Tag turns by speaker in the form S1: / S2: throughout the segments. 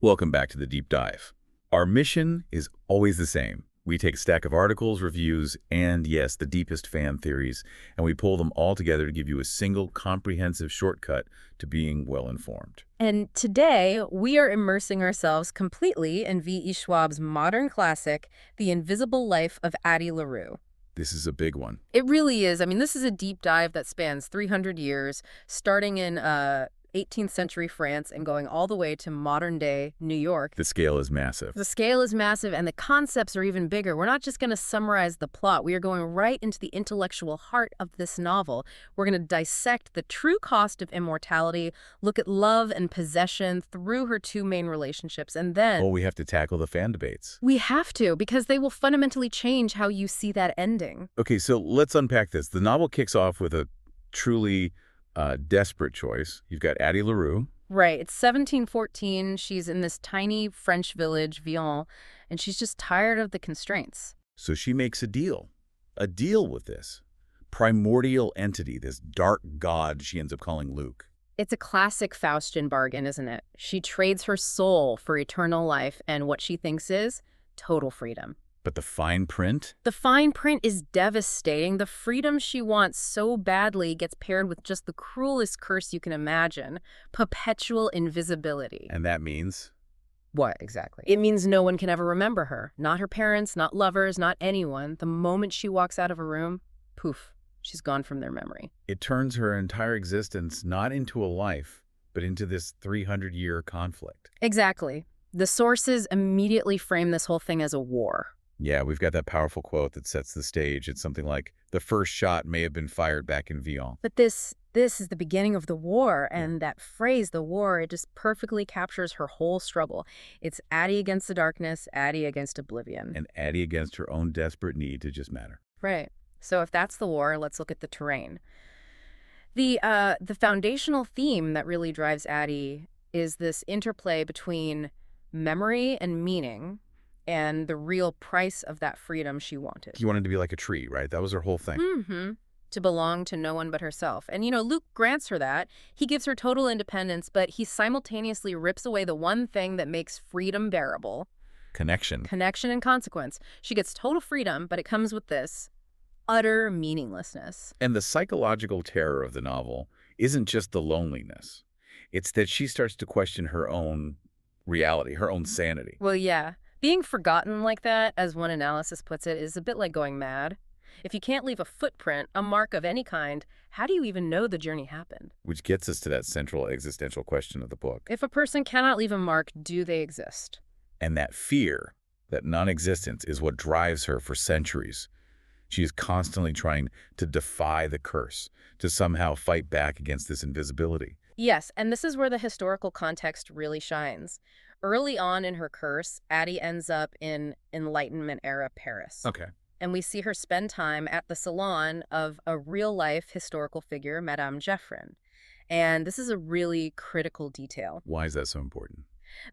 S1: Welcome back to the Deep Dive. Our mission is always the same. We take a stack of articles, reviews, and yes, the deepest fan theories, and we pull them all together to give you a single comprehensive shortcut to being well-informed.
S2: And today, we are immersing ourselves completely in V.E. Schwab's modern classic, The Invisible Life of Addie LaRue.
S1: This is a big one.
S2: It really is. I mean, this is a deep dive that spans 300 years, starting in 18th century France and going all the way to modern-day New York.
S1: The scale is massive.
S2: The scale is massive, and the concepts are even bigger. We're not just going to summarize the plot. We are going right into the intellectual heart of this novel. We're going to dissect the true cost of immortality, look at love and possession through her two main relationships, and then...
S1: Oh, we have to tackle the fan debates.
S2: We have to, because they will fundamentally change how you see that ending.
S1: Okay, so let's unpack this. The novel kicks off with a truly desperate choice. You've got Addie LaRue.
S2: Right. It's 1714. She's in this tiny French village, Vion, and she's just tired of the constraints.
S1: So she makes a deal with this primordial entity, this dark god she ends up calling Luke.
S2: It's a classic Faustian bargain, isn't it? She trades her soul for eternal life and what she thinks is total freedom.
S1: But the fine print?
S2: The fine print is devastating. The freedom she wants so badly gets paired with just the cruelest curse you can imagine, perpetual invisibility.
S1: And that means?
S2: What exactly? It means no one can ever remember her. Not her parents, not lovers, not anyone. The moment she walks out of a room, poof, she's gone from their memory.
S1: It turns her entire existence not into a life, but into this 300-year conflict.
S2: Exactly. The sources immediately frame this whole thing as a war.
S1: Yeah, we've got that powerful quote that sets the stage. It's something like, the first shot may have been fired back in Vion.
S2: But this is the beginning of the war, and that phrase, the war, it just perfectly captures her whole struggle. It's Addie against the darkness, Addie against oblivion.
S1: And Addie against her own desperate need to just matter.
S2: Right. So if that's the war, let's look at the terrain. The foundational theme that really drives Addie is this interplay between memory and meaning, and the real price of that freedom she wanted.
S1: She wanted to be like a tree, right? That was her whole thing.
S2: Mm-hmm. To belong to no one but herself. And, Luke grants her that. He gives her total independence, but he simultaneously rips away the one thing that makes freedom bearable.
S1: Connection.
S2: Connection and consequence. She gets total freedom, but it comes with this utter meaninglessness.
S1: And the psychological terror of the novel isn't just the loneliness. It's that she starts to question her own reality, her own sanity.
S2: Well, yeah. Being forgotten like that, as one analysis puts it, is a bit like going mad. If you can't leave a footprint, a mark of any kind, how do you even know the journey happened?
S1: Which gets us to that central existential question of the book.
S2: If a person cannot leave a mark, do they exist?
S1: And that fear, that non-existence, is what drives her for centuries. She is constantly trying to defy the curse, to somehow fight back against this invisibility.
S2: Yes, and this is where the historical context really shines. Early on in her curse, Addie ends up in Enlightenment-era Paris.
S1: Okay.
S2: And we see her spend time at the salon of a real-life historical figure, Madame Geoffrin. And this is a really critical detail.
S1: Why is that so important?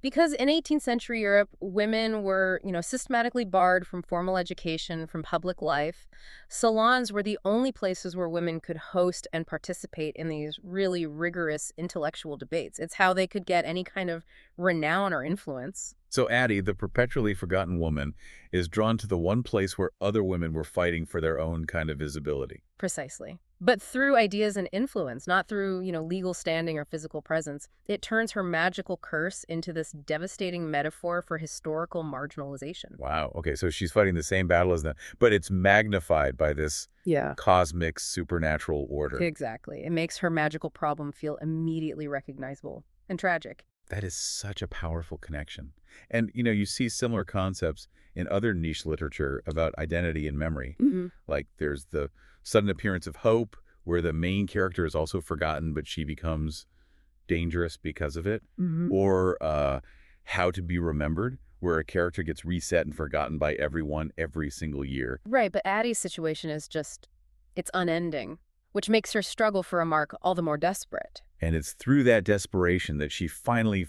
S2: Because in 18th century Europe, women were, systematically barred from formal education, from public life. Salons were the only places where women could host and participate in these really rigorous intellectual debates. It's how they could get any kind of renown or influence.
S1: So Addie, the perpetually forgotten woman, is drawn to the one place where other women were fighting for their own kind of visibility.
S2: Precisely. But through ideas and influence, not through, legal standing or physical presence. It turns her magical curse into this devastating metaphor for historical marginalization.
S1: Wow. Okay, so she's fighting the same battle as them, but it's magnified by this cosmic supernatural order.
S2: Exactly. It makes her magical problem feel immediately recognizable and tragic.
S1: That is such a powerful connection. And, you see similar concepts in other niche literature about identity and memory.
S2: Mm-hmm.
S1: Like there's the sudden appearance of hope, where the main character is also forgotten, but she becomes dangerous because of it.
S2: Mm-hmm.
S1: Or How to Be Remembered, where a character gets reset and forgotten by everyone every single year.
S2: Right, but Addie's situation is it's unending, which makes her struggle for a mark all the more desperate.
S1: And it's through that desperation that she finally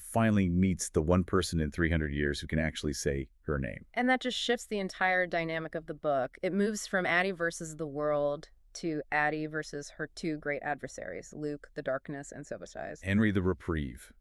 S1: meets the one person in 300 years who can actually say her name.
S2: And that just shifts the entire dynamic of the book. It moves from Addie versus the world to Addie versus her two great adversaries, Luke, the darkness, and Sabotage.
S1: Henry the Reprieve.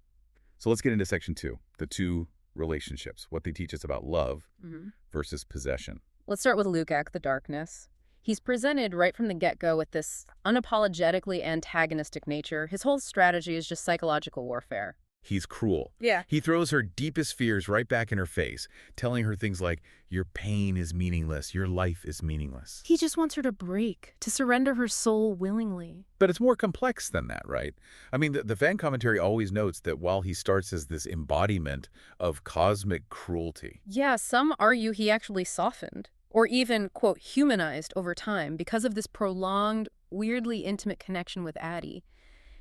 S1: So let's get into section 2, the two relationships, what they teach us about love
S2: Hmm.
S1: versus possession.
S2: Let's start with Lukács, the darkness. He's presented right from the get-go with this unapologetically antagonistic nature. His whole strategy is just psychological warfare.
S1: He's cruel.
S2: Yeah.
S1: He throws her deepest fears right back in her face, telling her things like, your pain is meaningless, your life is meaningless.
S2: He just wants her to break, to surrender her soul willingly.
S1: But it's more complex than that, right? I mean, the fan commentary always notes that while he starts as this embodiment of cosmic cruelty,
S2: Yeah, some argue he actually softened, or even, quote, humanized over time because of this prolonged, weirdly intimate connection with Addie.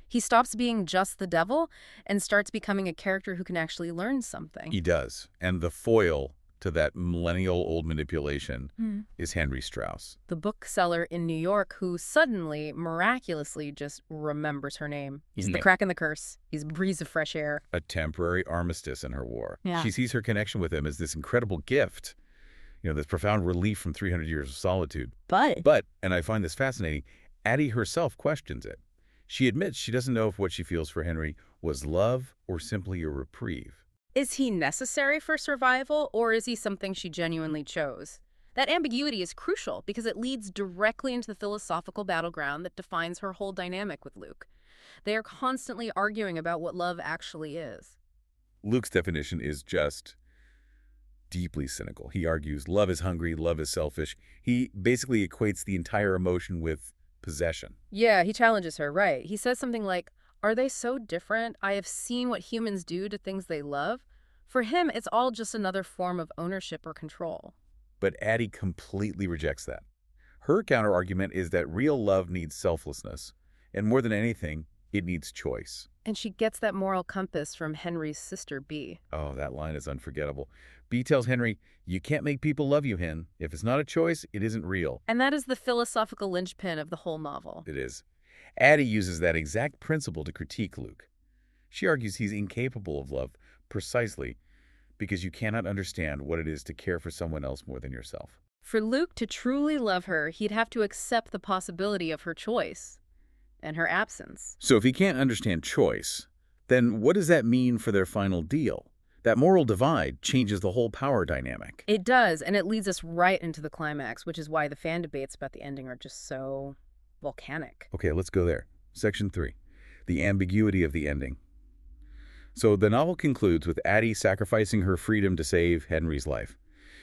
S2: He stops being just the devil and starts becoming a character who can actually learn something.
S1: he does. And the foil to that millennial-old manipulation is Henry Strauss.
S2: The bookseller in New York who suddenly, miraculously, just remembers her name. He's the crack in the curse. He's a breeze of fresh air.
S1: A temporary armistice in her war.
S2: Yeah.
S1: She sees her connection with him as this incredible gift, this profound relief from 300 years of solitude. But, and I find this fascinating, Addie herself questions it. She admits she doesn't know if what she feels for Henry was love or simply a reprieve.
S2: Is he necessary for survival, or is he something she genuinely chose? That ambiguity is crucial because it leads directly into the philosophical battleground that defines her whole dynamic with Luke. They are constantly arguing about what love actually is.
S1: Luke's definition is just deeply cynical. He argues love is hungry, love is selfish. He basically equates the entire emotion with possession.
S2: Yeah, he challenges her, right. He says something like, are they so different? I have seen what humans do to things they love. For him, it's all just another form of ownership or control.
S1: But Addie completely rejects that. Her counterargument is that real love needs selflessness, and more than anything, it needs choice.
S2: And she gets that moral compass from Henry's sister, Bea.
S1: Oh, that line is unforgettable. Bea tells Henry, you can't make people love you, Hen. If it's not a choice, it isn't real.
S2: And that is the philosophical linchpin of the whole novel.
S1: It is. Addie uses that exact principle to critique Luke. She argues he's incapable of love precisely because you cannot understand what it is to care for someone else more than yourself.
S2: For Luke to truly love her, he'd have to accept the possibility of her choice and her absence.
S1: So if he can't understand choice, then what does that mean for their final deal? That moral divide changes the whole power dynamic.
S2: It does, and it leads us right into the climax, which is why the fan debates about the ending are just so volcanic.
S1: Okay, let's go there. Section 3, the ambiguity of the ending. So the novel concludes with Addie sacrificing her freedom to save Henry's life.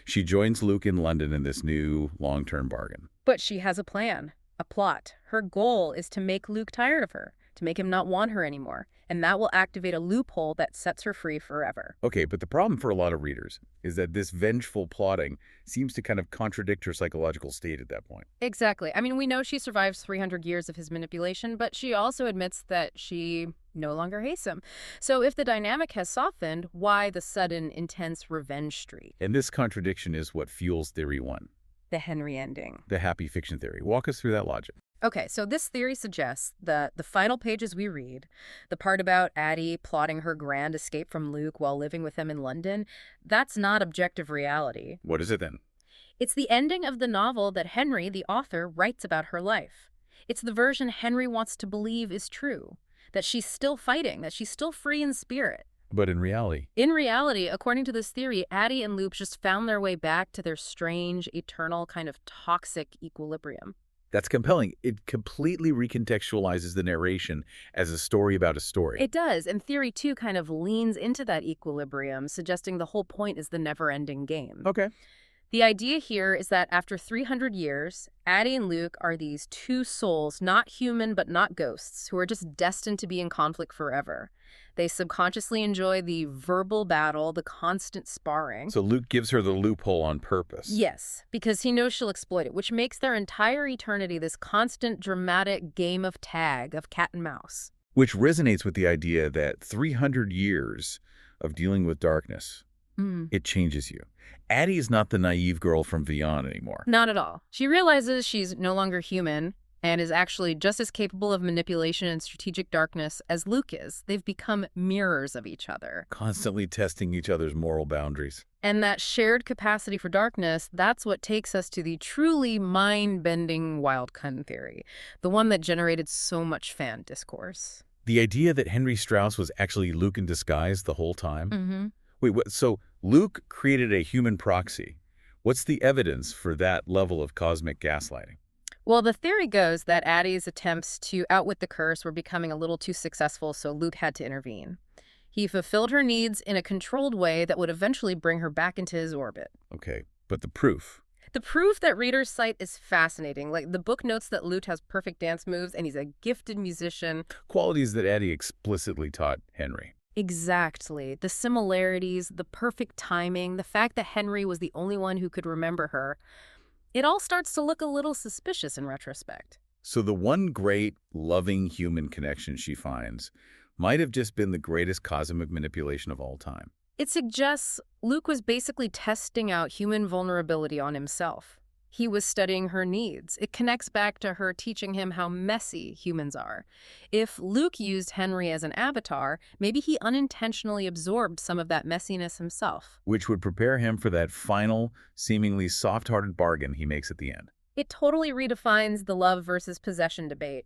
S1: She joins Luke in London in this new long-term bargain.
S2: But she has a plan, a plot. Her goal is to make Luke tired of her, to make him not want her anymore, and that will activate a loophole that sets her free forever.
S1: Okay, but the problem for a lot of readers is that this vengeful plotting seems to kind of contradict her psychological state at that point.
S2: Exactly. I mean, we know she survives 300 years of his manipulation, but she also admits that she no longer hates him. So if the dynamic has softened, why the sudden, intense revenge streak?
S1: And this contradiction is what fuels Theory 1,
S2: The Henry ending.
S1: the happy fiction theory. Walk us through that logic.
S2: Okay, so this theory suggests that the final pages we read, the part about Addie plotting her grand escape from Luke while living with him in London, that's not objective reality.
S1: What is it then?
S2: It's the ending of the novel that Henry, the author, writes about her life. It's the version Henry wants to believe is true, that she's still fighting, that she's still free in spirit.
S1: But in reality,
S2: According to this theory, Addie and Luke just found their way back to their strange, eternal, kind of toxic equilibrium.
S1: that's compelling. It completely recontextualizes the narration as a story about a story.
S2: It does, and Theory 2 kind of leans into that equilibrium, suggesting the whole point is the never-ending game.
S1: Okay.
S2: The idea here is that after 300 years, Addie and Luke are these two souls, not human but not ghosts, who are just destined to be in conflict forever. They subconsciously enjoy the verbal battle, the constant sparring.
S1: So Luke gives her the loophole on purpose.
S2: Yes, because he knows she'll exploit it, which makes their entire eternity this constant, dramatic game of tag, of cat and mouse.
S1: Which resonates with the idea that 300 years of dealing with darkness, it changes you. Addie is not the naive girl from Vion anymore.
S2: Not at all. She realizes she's no longer human and is actually just as capable of manipulation and strategic darkness as Luke is. They've become mirrors of each other.
S1: Constantly testing each other's moral boundaries.
S2: And that shared capacity for darkness, that's what takes us to the truly mind-bending wild cun theory, the one that generated so much fan discourse.
S1: The idea that Henry Strauss was actually Luke in disguise the whole time?
S2: Mm-hmm.
S1: Wait, what, so Luke created a human proxy. What's the evidence for that level of cosmic gaslighting?
S2: Well, the theory goes that Addie's attempts to outwit the curse were becoming a little too successful, so Luke had to intervene. He fulfilled her needs in a controlled way that would eventually bring her back into his orbit.
S1: Okay, but the proof.
S2: The proof that readers cite is fascinating. Like, the book notes that Luke has perfect dance moves and he's a gifted musician.
S1: Qualities that Addie explicitly taught Henry.
S2: Exactly. The similarities, the perfect timing, the fact that Henry was the only one who could remember her. It all starts to look a little suspicious in retrospect.
S1: So the one great, loving human connection she finds might have just been the greatest cosmic manipulation of all time.
S2: It suggests Luke was basically testing out human vulnerability on himself. He was studying her needs. It connects back to her teaching him how messy humans are. If Luke used Henry as an avatar, maybe he unintentionally absorbed some of that messiness himself.
S1: Which would prepare him for that final, seemingly soft-hearted bargain he makes at the end.
S2: It totally redefines the love versus possession debate.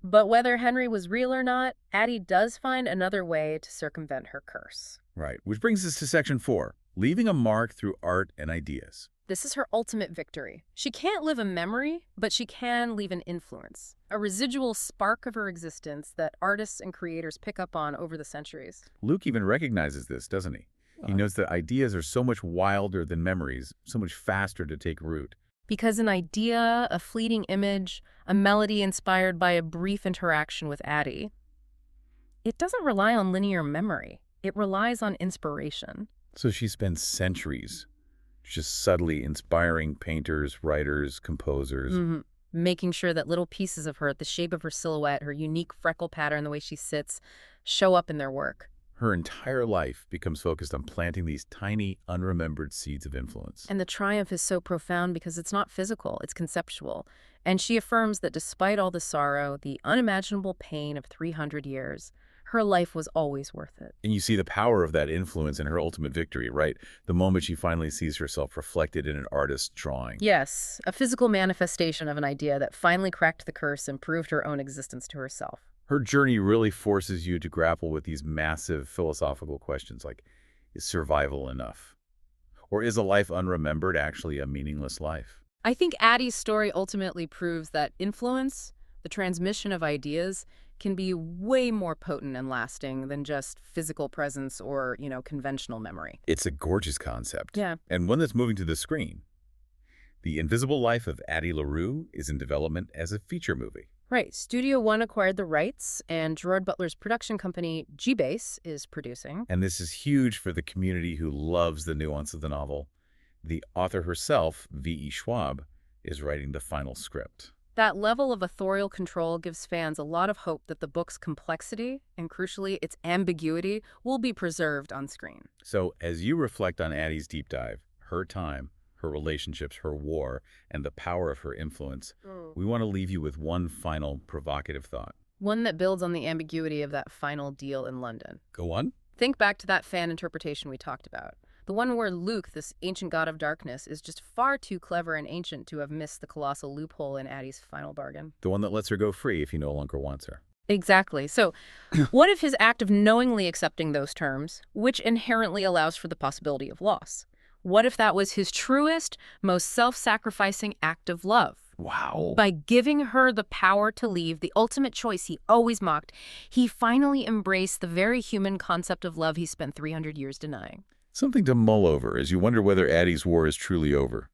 S2: But whether Henry was real or not, Addie does find another way to circumvent her curse.
S1: Right, which brings us to section 4, leaving a mark through art and ideas.
S2: This is her ultimate victory. She can't live a memory, but she can leave an influence, a residual spark of her existence that artists and creators pick up on over the centuries.
S1: Luke even recognizes this, doesn't he? He knows that ideas are so much wilder than memories, so much faster to take root.
S2: Because an idea, a fleeting image, a melody inspired by a brief interaction with Addie, it doesn't rely on linear memory. It relies on inspiration.
S1: So she spends centuries just subtly inspiring painters, writers, composers.
S2: Making sure that little pieces of her, the shape of her silhouette, her unique freckle pattern, the way she sits, show up in their work.
S1: Her entire life becomes focused on planting these tiny, unremembered seeds of influence.
S2: And the triumph is so profound because it's not physical, it's conceptual. And she affirms that despite all the sorrow, the unimaginable pain of 300 years, her life was always worth it.
S1: And you see the power of that influence in her ultimate victory, right? The moment she finally sees herself reflected in an artist's drawing.
S2: Yes, a physical manifestation of an idea that finally cracked the curse and proved her own existence to herself.
S1: Her journey really forces you to grapple with these massive philosophical questions like, is survival enough? Or is a life unremembered actually a meaningless life?
S2: I think Addie's story ultimately proves that influence, the transmission of ideas, can be way more potent and lasting than just physical presence or, conventional memory.
S1: It's a gorgeous concept.
S2: Yeah.
S1: And one that's moving to the screen. The Invisible Life of Addie LaRue is in development as a feature movie.
S2: Right. Studio One acquired the rights, and Gerard Butler's production company, G-Base, is producing.
S1: And this is huge for the community who loves the nuance of the novel. The author herself, V.E. Schwab, is writing the final script.
S2: That level of authorial control gives fans a lot of hope that the book's complexity, and crucially, its ambiguity, will be preserved on screen.
S1: So as you reflect on Addie's deep dive, her time, her relationships, her war, and the power of her influence, we want to leave you with one final provocative thought.
S2: One that builds on the ambiguity of that final deal in London.
S1: Go on.
S2: Think back to that fan interpretation we talked about. The one where Luke, this ancient god of darkness, is just far too clever and ancient to have missed the colossal loophole in Addie's final bargain.
S1: The one that lets her go free if he no longer wants her.
S2: Exactly. So what if his act of knowingly accepting those terms, which inherently allows for the possibility of loss, what if that was his truest, most self-sacrificing act of love?
S1: Wow.
S2: By giving her the power to leave, the ultimate choice he always mocked, he finally embraced the very human concept of love he spent 300 years denying.
S1: Something to mull over as you wonder whether Addie's war is truly over.